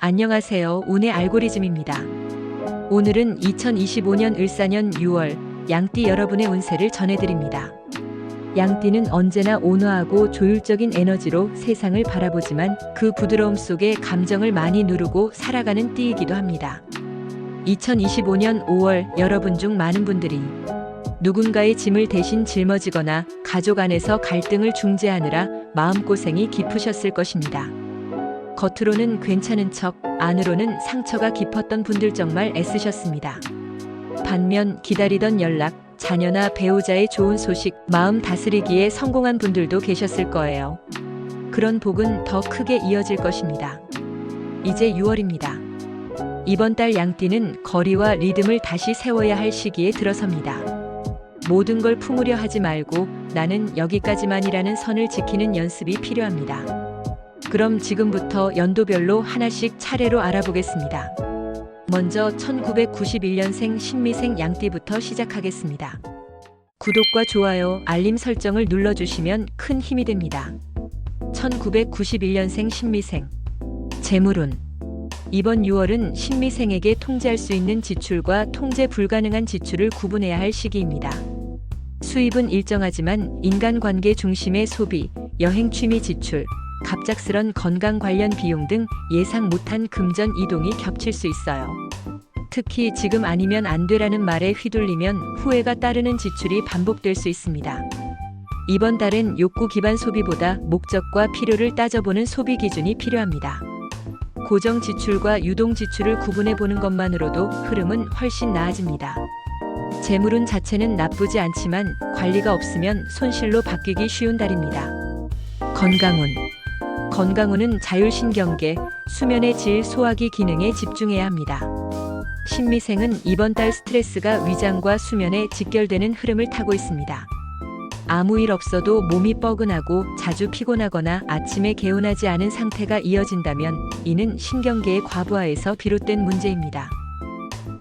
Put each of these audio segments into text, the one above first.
안녕하세요. 운의 알고리즘입니다. 오늘은 2025년 을사년 6월 양띠 여러분의 운세를 전해드립니다. 양띠는 언제나 온화하고 조율적인 에너지로 세상을 바라보지만 그 부드러움 속에 감정을 많이 누르고 살아가는 띠이기도 합니다. 2025년 5월 여러분 중 많은 분들이 누군가의 짐을 대신 짊어지거나 가족 안에서 갈등을 중재하느라 마음고생이 깊으셨을 것입니다. 겉으로는 괜찮은 척, 안으로는 상처가 깊었던 분들 정말 애쓰셨습니다. 반면 기다리던 연락, 자녀나 배우자의 좋은 소식, 마음 다스리기에 성공한 분들도 계셨을 거예요. 그런 복은 더 크게 이어질 것입니다. 이제 6월입니다. 이번 달 양띠는 거리와 리듬을 다시 세워야 할 시기에 들어섭니다. 모든 걸 품으려 하지 말고 나는 여기까지만이라는 선을 지키는 연습이 필요합니다. 그럼 지금부터 연도별로 하나씩 차례로 알아보겠습니다. 먼저 1991년생 신미생 양띠부터 시작하겠습니다. 구독과 좋아요, 알림 설정을 눌러주시면 큰 힘이 됩니다. 1991년생 신미생. 재물운. 이번 6월은 신미생에게 통제할 수 있는 지출과 통제 불가능한 지출을 구분해야 할 시기입니다. 수입은 일정하지만 인간관계 중심의 소비, 여행 취미 지출, 갑작스런 건강 관련 비용 등 예상 못한 금전 이동이 겹칠 수 있어요. 특히 지금 아니면 안 되라는 말에 휘둘리면 후회가 따르는 지출이 반복될 수 있습니다. 이번 달엔 욕구 기반 소비보다 목적과 필요를 따져보는 소비 기준이 필요합니다. 고정 지출과 유동 지출을 구분해 보는 것만으로도 흐름은 훨씬 나아집니다. 재물운 자체는 나쁘지 않지만 관리가 없으면 손실로 바뀌기 쉬운 달입니다. 건강운. 건강운은 자율신경계, 수면의 질 소화기 기능에 집중해야 합니다. 신미생은 이번 달 스트레스가 위장과 수면에 직결되는 흐름을 타고 있습니다. 아무 일 없어도 몸이 뻐근하고 자주 피곤하거나 아침에 개운하지 않은 상태가 이어진다면 이는 신경계의 과부하에서 비롯된 문제입니다.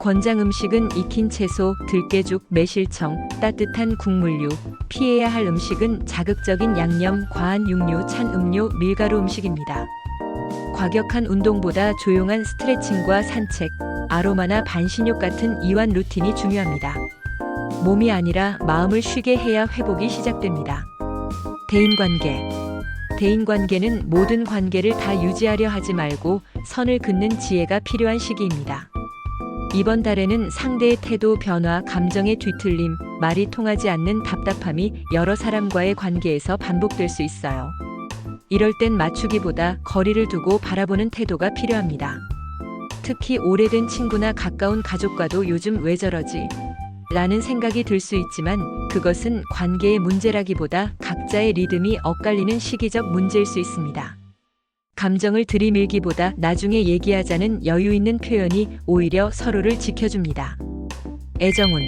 권장 음식은 익힌 채소, 들깨죽, 매실청, 따뜻한 국물류, 피해야 할 음식은 자극적인 양념, 과한 육류, 찬 음료, 밀가루 음식입니다. 과격한 운동보다 조용한 스트레칭과 산책, 아로마나 반신욕 같은 이완 루틴이 중요합니다. 몸이 아니라 마음을 쉬게 해야 회복이 시작됩니다. 대인관계. 대인관계는 모든 관계를 다 유지하려 하지 말고 선을 긋는 지혜가 필요한 시기입니다. 이번 달에는 상대의 태도 변화, 감정의 뒤틀림, 말이 통하지 않는 답답함이 여러 사람과의 관계에서 반복될 수 있어요. 이럴 땐 맞추기보다 거리를 두고 바라보는 태도가 필요합니다. 특히 오래된 친구나 가까운 가족과도 요즘 왜 저러지? 라는 생각이 들 수 있지만 그것은 관계의 문제라기보다 각자의 리듬이 엇갈리는 시기적 문제일 수 있습니다. 감정을 들이밀기보다 나중에 얘기하자는 여유 있는 표현이 오히려 서로를 지켜줍니다. 애정운.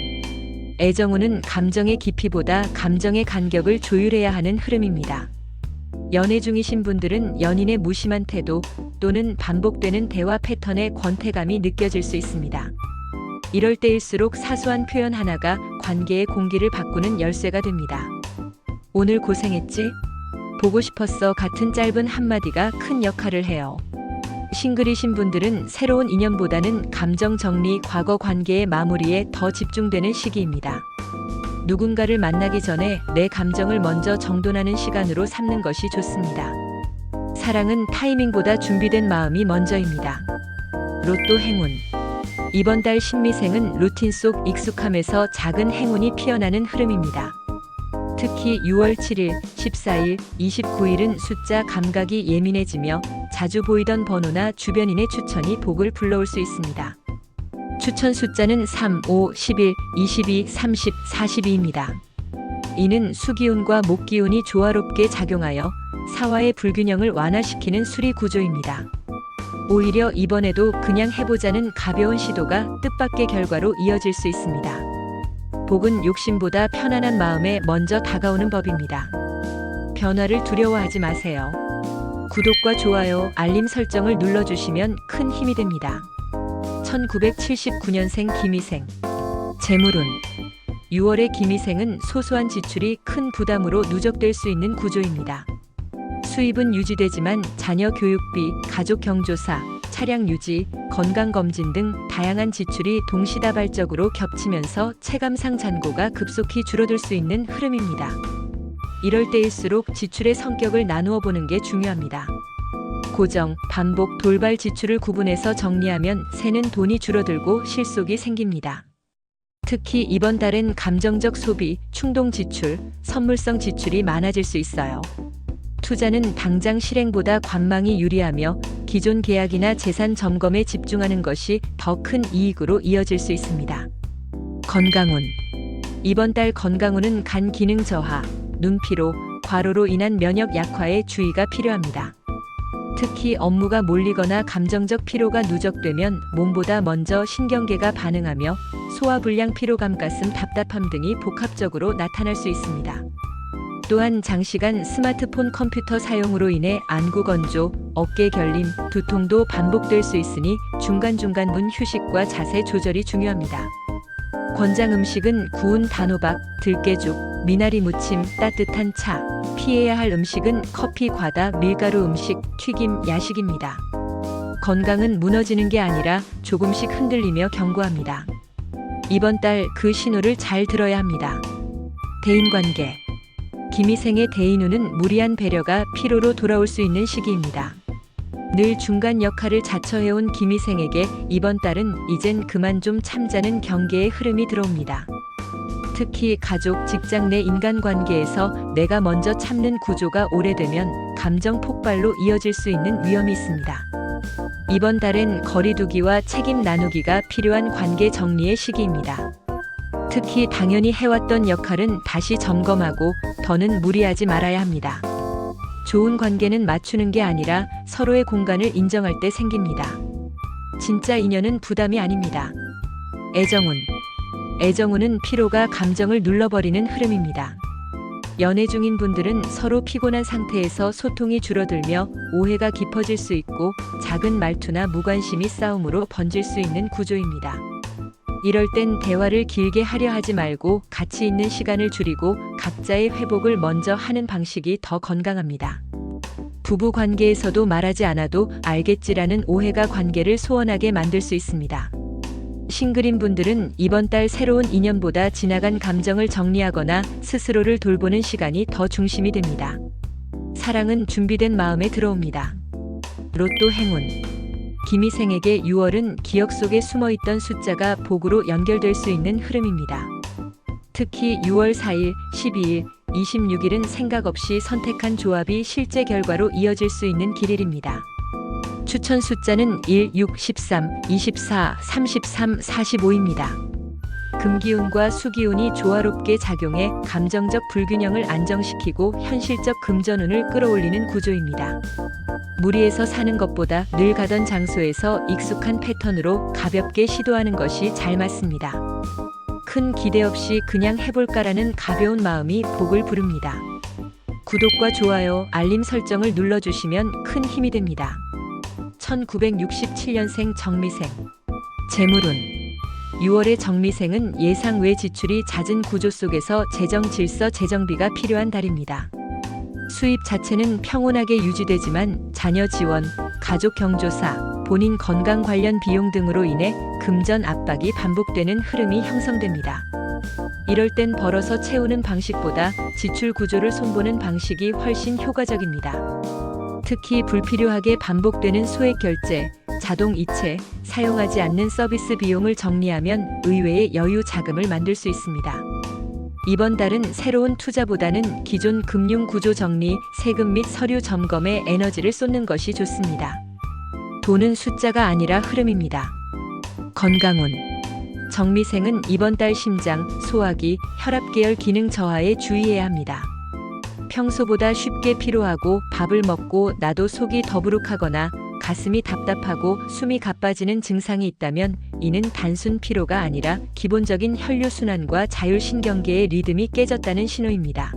애정운은 감정의 깊이보다 감정의 간격을 조율해야 하는 흐름입니다. 연애 중이신 분들은 연인의 무심한 태도 또는 반복되는 대화 패턴의 권태감이 느껴질 수 있습니다. 이럴 때일수록 사소한 표현 하나가 관계의 공기를 바꾸는 열쇠가 됩니다. 오늘 고생했지? 보고 싶었어 같은 짧은 한마디가 큰 역할을 해요. 싱글이신 분들은 새로운 인연보다는 감정 정리, 과거 관계의 마무리에 더 집중되는 시기입니다. 누군가를 만나기 전에 내 감정을 먼저 정돈하는 시간으로 삼는 것이 좋습니다. 사랑은 타이밍보다 준비된 마음이 먼저입니다. 로또 행운. 이번 달 신미생은 루틴 속 익숙함에서 작은 행운이 피어나는 흐름입니다. 특히 6월 7일, 14일, 29일은 숫자 감각이 예민해지며 자주 보이던 번호나 주변인의 추천이 복을 불러올 수 있습니다. 추천 숫자는 3, 5, 11, 22, 30, 42입니다. 이는 수기운과 목기운이 조화롭게 작용하여 사화의 불균형을 완화시키는 수리 구조입니다. 오히려 이번에도 그냥 해보자는 가벼운 시도가 뜻밖의 결과로 이어질 수 있습니다. 복은 욕심보다 편안한 마음에 먼저 다가오는 법입니다. 변화를 두려워하지 마세요. 구독과 좋아요, 알림 설정을 눌러주시면 큰 힘이 됩니다. 1979년생 김희생. 재물운. 6월의 김희생은 소소한 지출이 큰 부담으로 누적될 수 있는 구조입니다. 수입은 유지되지만 자녀 교육비, 가족 경조사, 차량 유지, 건강검진 등 다양한 지출이 동시다발적으로 겹치면서 체감상 잔고가 급속히 줄어들 수 있는 흐름입니다. 이럴 때일수록 지출의 성격을 나누어 보는 게 중요합니다. 고정, 반복, 돌발 지출을 구분해서 정리하면 새는 돈이 줄어들고 실속이 생깁니다. 특히 이번 달엔 감정적 소비, 충동 지출, 선물성 지출이 많아질 수 있어요. 투자는 당장 실행보다 관망이 유리하며 기존 계약이나 재산 점검에 집중하는 것이 더 큰 이익으로 이어질 수 있습니다. 건강운. 이번 달 건강운은 간 기능 저하, 눈피로, 과로로 인한 면역 약화에 주의가 필요합니다. 특히 업무가 몰리거나 감정적 피로가 누적되면 몸보다 먼저 신경계가 반응하며 소화불량, 피로감, 가슴 답답함 등이 복합적으로 나타날 수 있습니다. 또한 장시간 스마트폰, 컴퓨터 사용으로 인해 안구 건조, 어깨 결림, 두통도 반복될 수 있으니 중간중간 문 휴식과 자세 조절이 중요합니다. 권장 음식은 구운 단호박, 들깨죽, 미나리 무침, 따뜻한 차. 피해야 할 음식은 커피, 과다, 밀가루 음식, 튀김, 야식입니다. 건강은 무너지는 게 아니라 조금씩 흔들리며 견고합니다. 이번 달 그 신호를 잘 들어야 합니다. 대인관계. 김희생의 대인운은 무리한 배려가 피로로 돌아올 수 있는 시기입니다. 늘 중간 역할을 자처해온 김희생에게 이번 달은 이젠 그만 좀 참자는 경계의 흐름이 들어옵니다. 특히 가족, 직장 내 인간관계에서 내가 먼저 참는 구조가 오래되면 감정 폭발로 이어질 수 있는 위험이 있습니다. 이번 달엔 거리두기와 책임 나누기가 필요한 관계 정리의 시기입니다. 특히 당연히 해왔던 역할은 다시 점검하고 더는 무리하지 말아야 합니다. 좋은 관계는 맞추는 게 아니라 서로의 공간을 인정할 때 생깁니다. 진짜 인연은 부담이 아닙니다. 애정운. 애정운은 피로가 감정을 눌러버리는 흐름입니다. 연애 중인 분들은 서로 피곤한 상태에서 소통이 줄어들며 오해가 깊어질 수 있고 작은 말투나 무관심이 싸움으로 번질 수 있는 구조입니다. 이럴 땐 대화를 길게 하려 하지 말고 가치 있는 시간을 줄이고 각자의 회복을 먼저 하는 방식이 더 건강합니다. 부부 관계에서도 말하지 않아도 알겠지라는 오해가 관계를 소원하게 만들 수 있습니다. 싱글인 분들은 이번 달 새로운 인연보다 지나간 감정을 정리하거나 스스로를 돌보는 시간이 더 중심이 됩니다. 사랑은 준비된 마음에 들어옵니다. 로또 행운. 김희생에게 6월은 기억 속에 숨어있던 숫자가 복으로 연결될 수 있는 흐름입니다. 특히 6월 4일, 12일, 26일은 생각 없이 선택한 조합이 실제 결과로 이어질 수 있는 길일입니다. 추천 숫자는 1, 6, 13, 24, 33, 45입니다. 금기운과 수기운이 조화롭게 작용해 감정적 불균형을 안정시키고 현실적 금전운을 끌어올리는 구조입니다. 무리해서 사는 것보다 늘 가던 장소에서 익숙한 패턴으로 가볍게 시도하는 것이 잘 맞습니다. 큰 기대 없이 그냥 해볼까라는 가벼운 마음이 복을 부릅니다. 구독과 좋아요, 알림 설정을 눌러주시면 큰 힘이 됩니다. 1967년생 정미생. 재물운. 6월의 정미생은 예상 외 지출이 잦은 구조 속에서 재정 질서 재정비가 필요한 달입니다. 수입 자체는 평온하게 유지되지만 자녀 지원, 가족 경조사, 본인 건강 관련 비용 등으로 인해 금전 압박이 반복되는 흐름이 형성됩니다. 이럴 땐 벌어서 채우는 방식보다 지출 구조를 손보는 방식이 훨씬 효과적입니다. 특히 불필요하게 반복되는 소액 결제, 자동 이체, 사용하지 않는 서비스 비용을 정리하면 의외의 여유 자금을 만들 수 있습니다. 이번 달은 새로운 투자보다는 기존 금융 구조 정리, 세금 및 서류 점검에 에너지를 쏟는 것이 좋습니다. 돈은 숫자가 아니라 흐름입니다. 건강운. 정미생은 이번 달 심장, 소화기, 혈압 계열 기능 저하에 주의해야 합니다. 평소보다 쉽게 피로하고 밥을 먹고 나도 속이 더부룩하거나 가슴이 답답하고 숨이 가빠지는 증상이 있다면 이는 단순 피로가 아니라 기본적인 혈류순환과 자율신경계의 리듬이 깨졌다는 신호입니다.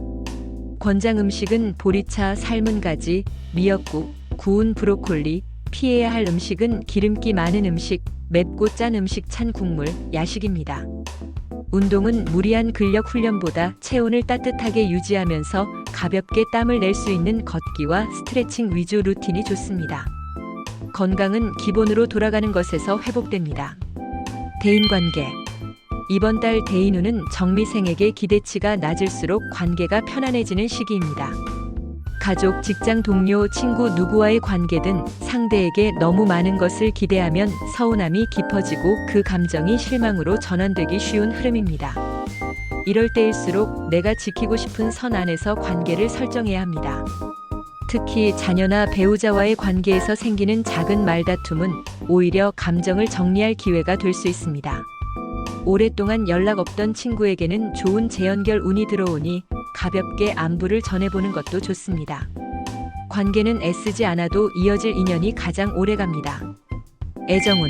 권장 음식은 보리차, 삶은 가지, 미역국, 구운 브로콜리. 피해야 할 음식은 기름기 많은 음식, 맵고 짠 음식, 찬 국물, 야식입니다. 운동은 무리한 근력 훈련보다 체온을 따뜻하게 유지하면서 가볍게 땀을 낼 수 있는 걷기와 스트레칭 위주 루틴이 좋습니다. 건강은 기본으로 돌아가는 것에서 회복됩니다. 대인관계. 이번 달 대인운은 정미생에게 기대치가 낮을수록 관계가 편안해지는 시기입니다. 가족, 직장 동료, 친구 누구와의 관계든 상대에게 너무 많은 것을 기대하면 서운함이 깊어지고 그 감정이 실망으로 전환되기 쉬운 흐름입니다. 이럴 때일수록 내가 지키고 싶은 선 안에서 관계를 설정해야 합니다. 특히 자녀나 배우자와의 관계에서 생기는 작은 말다툼은 오히려 감정을 정리할 기회가 될 수 있습니다. 오랫동안 연락 없던 친구에게는 좋은 재연결 운이 들어오니 가볍게 안부를 전해보는 것도 좋습니다. 관계는 애쓰지 않아도 이어질 인연이 가장 오래갑니다. 애정운.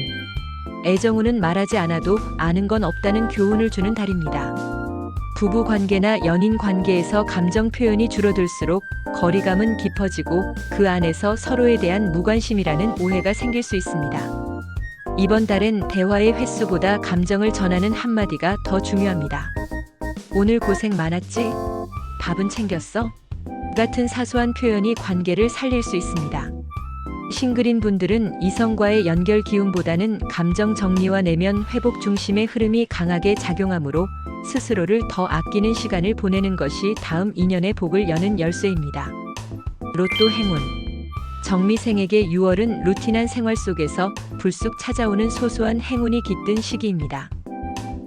애정운은 말하지 않아도 아는 건 없다는 교훈을 주는 달입니다. 부부 관계나 연인 관계에서 감정 표현이 줄어들수록 거리감은 깊어지고 그 안에서 서로에 대한 무관심이라는 오해가 생길 수 있습니다. 이번 달엔 대화의 횟수보다 감정을 전하는 한마디가 더 중요합니다. 오늘 고생 많았지? 밥은 챙겼어? 같은 사소한 표현이 관계를 살릴 수 있습니다. 싱글인 분들은 이성과의 연결 기운보다는 감정 정리와 내면 회복 중심의 흐름이 강하게 작용하므로 스스로를 더 아끼는 시간을 보내는 것이 다음 인연의 복을 여는 열쇠입니다. 로또 행운. 정미생에게 6월은 루틴한 생활 속에서 불쑥 찾아오는 소소한 행운이 깃든 시기입니다.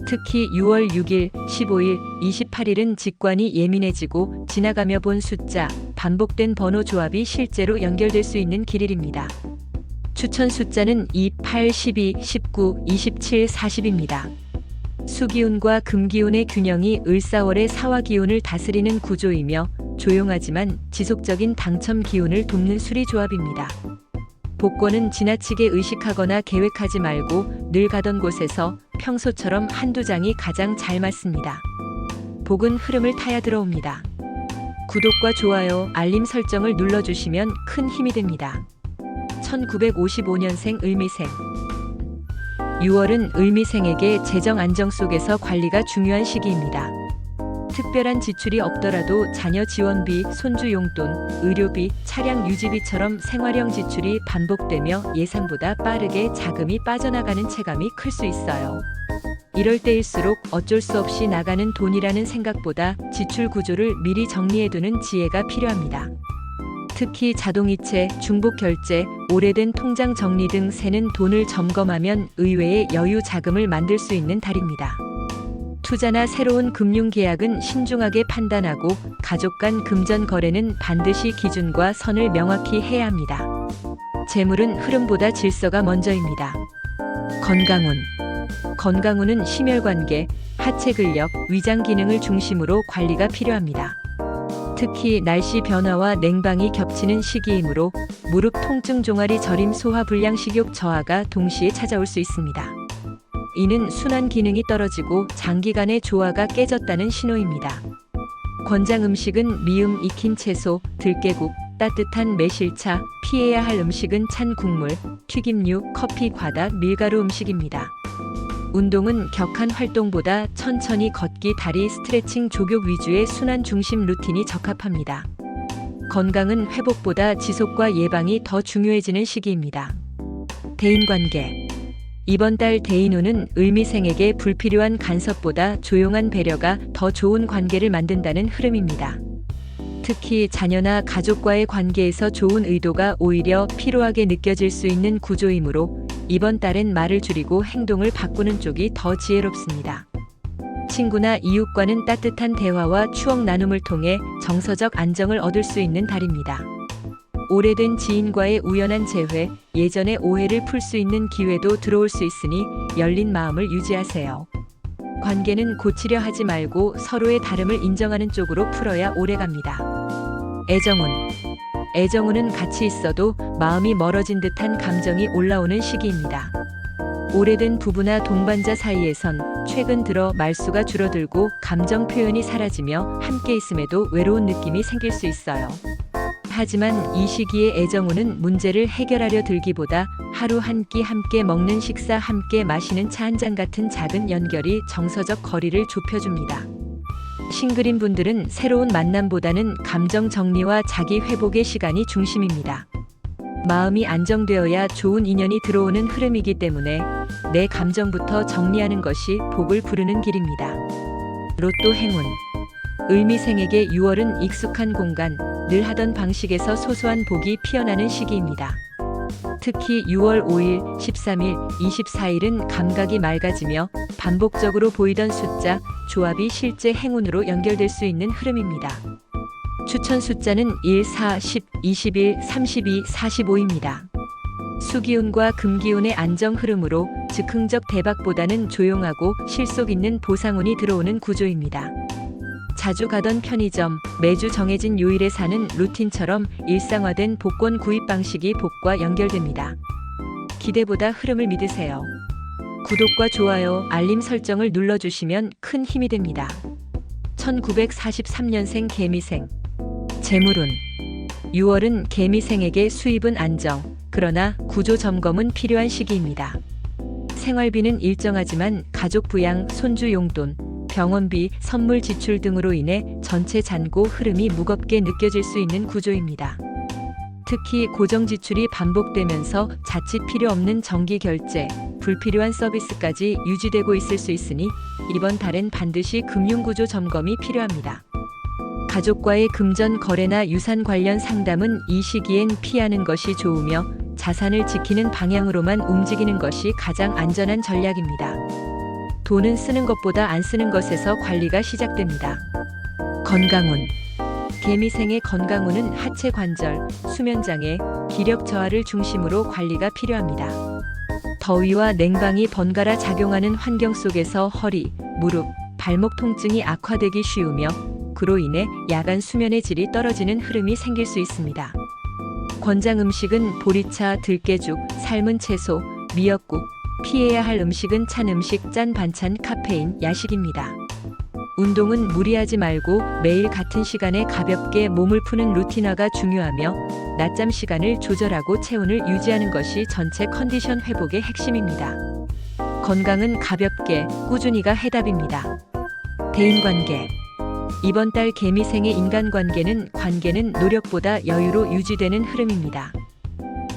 특히 6월 6일, 15일, 28일은 직관이 예민해지고 지나가며 본 숫자, 반복된 번호 조합이 실제로 연결될 수 있는 길일입니다. 추천 숫자는 2, 8, 12, 19, 27, 40입니다. 수기운과 금기운의 균형이 을사월의 사화기운을 다스리는 구조이며 조용하지만 지속적인 당첨 기운을 돕는 수리조합입니다. 복권은 지나치게 의식하거나 계획하지 말고 늘 가던 곳에서 평소처럼 한두 장이 가장 잘 맞습니다. 복은 흐름을 타야 들어옵니다. 구독과 좋아요, 알림 설정을 눌러주시면 큰 힘이 됩니다. 1955년생 을미생. 6월은 을미생에게 재정 안정 속에서 관리가 중요한 시기입니다. 특별한 지출이 없더라도 자녀 지원비, 손주 용돈, 의료비, 차량 유지비처럼 생활형 지출이 반복되며 예상보다 빠르게 자금이 빠져나가는 체감이 클 수 있어요. 이럴 때일수록 어쩔 수 없이 나가는 돈이라는 생각보다 지출 구조를 미리 정리해두는 지혜가 필요합니다. 특히 자동이체, 중복 결제, 오래된 통장 정리 등 새는 돈을 점검하면 의외의 여유 자금을 만들 수 있는 달입니다. 투자나 새로운 금융계약은 신중하게 판단하고 가족 간 금전 거래는 반드시 기준과 선을 명확히 해야 합니다. 재물은 흐름보다 질서가 먼저입니다. 건강운. 건강운은 심혈관계, 하체 근력, 위장 기능을 중심으로 관리가 필요합니다. 특히 날씨 변화와 냉방이 겹치는 시기이므로 무릎 통증, 종아리 저림, 소화 불량, 식욕 저하가 동시에 찾아올 수 있습니다. 이는 순환 기능이 떨어지고 장기간의 조화가 깨졌다는 신호입니다. 권장 음식은 미음 익힌 채소, 들깨국, 따뜻한 매실차, 피해야 할 음식은 찬 국물, 튀김류, 커피, 과다, 밀가루 음식입니다. 운동은 격한 활동보다 천천히 걷기, 다리 스트레칭, 조격 위주의 순환 중심 루틴이 적합합니다. 건강은 회복보다 지속과 예방이 더 중요해지는 시기입니다. 대인관계. 이번 달 대인운은 을미생에게 불필요한 간섭보다 조용한 배려가 더 좋은 관계를 만든다는 흐름입니다. 특히 자녀나 가족과의 관계에서 좋은 의도가 오히려 피로하게 느껴질 수 있는 구조이므로 이번 달엔 말을 줄이고 행동을 바꾸는 쪽이 더 지혜롭습니다. 친구나 이웃과는 따뜻한 대화와 추억 나눔을 통해 정서적 안정을 얻을 수 있는 달입니다. 오래된 지인과의 우연한 재회, 예전의 오해를 풀 수 있는 기회도 들어올 수 있으니 열린 마음을 유지하세요. 관계는 고치려 하지 말고 서로의 다름을 인정하는 쪽으로 풀어야 오래갑니다. 애정운. 애정운은 같이 있어도 마음이 멀어진 듯한 감정이 올라오는 시기입니다. 오래된 부부나 동반자 사이에선 최근 들어 말수가 줄어들고 감정 표현이 사라지며 함께 있음에도 외로운 느낌이 생길 수 있어요. 하지만 이 시기의 애정운은 문제를 해결하려 들기보다 하루 한 끼 함께 먹는 식사, 함께 마시는 차 한 잔 같은 작은 연결이 정서적 거리를 좁혀줍니다. 싱글인 분들은 새로운 만남보다는 감정 정리와 자기 회복의 시간이 중심입니다. 마음이 안정되어야 좋은 인연이 들어오는 흐름이기 때문에 내 감정부터 정리하는 것이 복을 부르는 길입니다. 로또 행운. 을미생에게 6월은 익숙한 공간, 늘 하던 방식에서 소소한 복이 피어나는 시기입니다. 특히 6월 5일, 13일, 24일은 감각이 맑아지며 반복적으로 보이던 숫자, 조합이 실제 행운으로 연결될 수 있는 흐름입니다. 추천 숫자는 1, 4, 10, 21, 32, 45입니다. 수기운과 금기운의 안정 흐름으로 즉흥적 대박보다는 조용하고 실속 있는 보상운이 들어오는 구조입니다. 자주 가던 편의점, 매주 정해진 요일에 사는 루틴처럼 일상화된 복권 구입 방식이 복과 연결됩니다. 기대보다 흐름을 믿으세요. 구독과 좋아요, 알림 설정을 눌러주시면 큰 힘이 됩니다. 1943년생 개미생. 재물운. 6월은 개미생에게 수입은 안정, 그러나 구조 점검은 필요한 시기입니다. 생활비는 일정하지만 가족 부양, 손주 용돈, 병원비, 선물 지출 등으로 인해 전체 잔고 흐름이 무겁게 느껴질 수 있는 구조입니다. 특히 고정 지출이 반복되면서 자칫 필요 없는 정기 결제, 불필요한 서비스까지 유지되고 있을 수 있으니 이번 달엔 반드시 금융구조 점검이 필요합니다. 가족과의 금전 거래나 유산 관련 상담은 이 시기엔 피하는 것이 좋으며 자산을 지키는 방향으로만 움직이는 것이 가장 안전한 전략입니다. 돈은 쓰는 것보다 안 쓰는 것에서 관리가 시작됩니다. 건강운. 개미생의 건강운은 하체 관절, 수면장애, 기력 저하를 중심으로 관리가 필요합니다. 더위와 냉방이 번갈아 작용하는 환경 속에서 허리, 무릎, 발목 통증이 악화되기 쉬우며 그로 인해 야간 수면의 질이 떨어지는 흐름이 생길 수 있습니다. 권장 음식은 보리차, 들깨죽, 삶은 채소, 미역국, 피해야 할 음식은 찬 음식, 짠 반찬, 카페인, 야식입니다. 운동은 무리하지 말고 매일 같은 시간에 가볍게 몸을 푸는 루틴화가 중요하며 낮잠 시간을 조절하고 체온을 유지하는 것이 전체 컨디션 회복의 핵심입니다. 건강은 가볍게, 꾸준히가 해답입니다. 대인관계. 이번 달 개미생의 관계는 노력보다 여유로 유지되는 흐름입니다.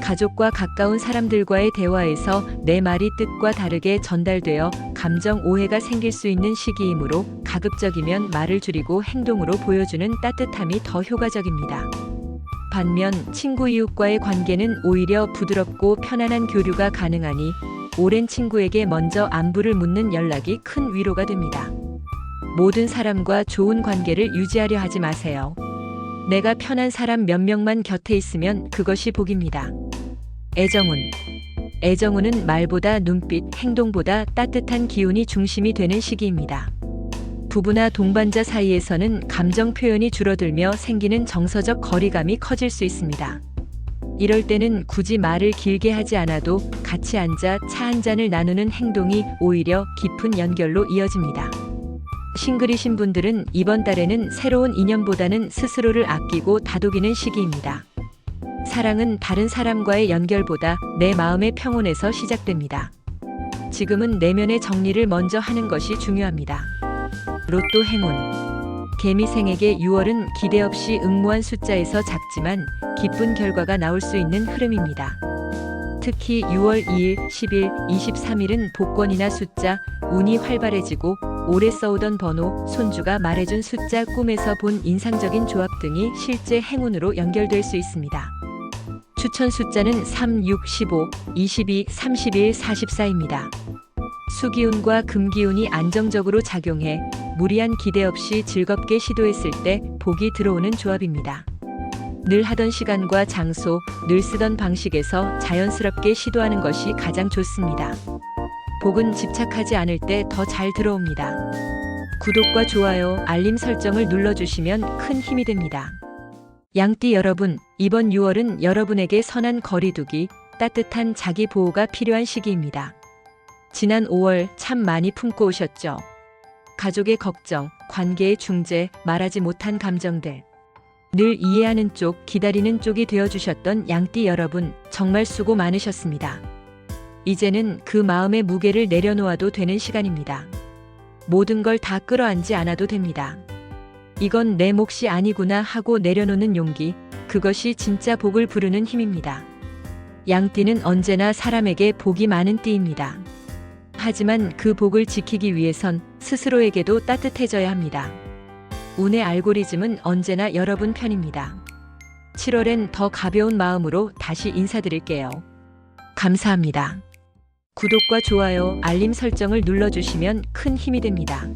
가족과 가까운 사람들과의 대화에서 내 말이 뜻과 다르게 전달되어 감정 오해가 생길 수 있는 시기이므로 가급적이면 말을 줄이고 행동으로 보여주는 따뜻함이 더 효과적입니다. 반면 친구 이웃과의 관계는 오히려 부드럽고 편안한 교류가 가능하니 오랜 친구에게 먼저 안부를 묻는 연락이 큰 위로가 됩니다. 모든 사람과 좋은 관계를 유지하려 하지 마세요. 내가 편한 사람 몇 명만 곁에 있으면 그것이 복입니다. 애정운. 애정운은 말보다 눈빛, 행동보다 따뜻한 기운이 중심이 되는 시기입니다. 부부나 동반자 사이에서는 감정 표현이 줄어들며 생기는 정서적 거리감이 커질 수 있습니다. 이럴 때는 굳이 말을 길게 하지 않아도 같이 앉아 차 한 잔을 나누는 행동이 오히려 깊은 연결로 이어집니다. 싱글이신 분들은 이번 달에는 새로운 인연보다는 스스로를 아끼고 다독이는 시기입니다. 사랑은 다른 사람과의 연결보다 내 마음의 평온에서 시작됩니다. 지금은 내면의 정리를 먼저 하는 것이 중요합니다. 로또 행운. 개미생에게 6월은 기대 없이 응모한 숫자에서 작지만 기쁜 결과가 나올 수 있는 흐름입니다. 특히 6월 2일, 10일, 23일은 복권이나 숫자, 운이 활발해지고 오래 써오던 번호, 손주가 말해준 숫자, 꿈에서 본 인상적인 조합 등이 실제 행운으로 연결될 수 있습니다. 추천 숫자는 3, 6, 15, 22, 31, 44입니다. 수기운과 금기운이 안정적으로 작용해 무리한 기대 없이 즐겁게 시도했을 때 복이 들어오는 조합입니다. 늘 하던 시간과 장소, 늘 쓰던 방식에서 자연스럽게 시도하는 것이 가장 좋습니다. 복은 집착하지 않을 때 더 잘 들어옵니다. 구독과 좋아요, 알림 설정을 눌러주시면 큰 힘이 됩니다. 양띠 여러분, 이번 6월은 여러분에게 선한 거리두기, 따뜻한 자기 보호가 필요한 시기입니다. 지난 5월 참 많이 품고 오셨죠? 가족의 걱정, 관계의 중재, 말하지 못한 감정들. 늘 이해하는 쪽, 기다리는 쪽이 되어주셨던 양띠 여러분, 정말 수고 많으셨습니다. 이제는 그 마음의 무게를 내려놓아도 되는 시간입니다. 모든 걸 다 끌어안지 않아도 됩니다. 이건 내 몫이 아니구나 하고 내려놓는 용기, 그것이 진짜 복을 부르는 힘입니다. 양띠는 언제나 사람에게 복이 많은 띠입니다. 하지만 그 복을 지키기 위해선 스스로에게도 따뜻해져야 합니다. 운의 알고리즘은 언제나 여러분 편입니다. 7월엔 더 가벼운 마음으로 다시 인사드릴게요. 감사합니다. 구독과 좋아요, 알림 설정을 눌러주시면 큰 힘이 됩니다.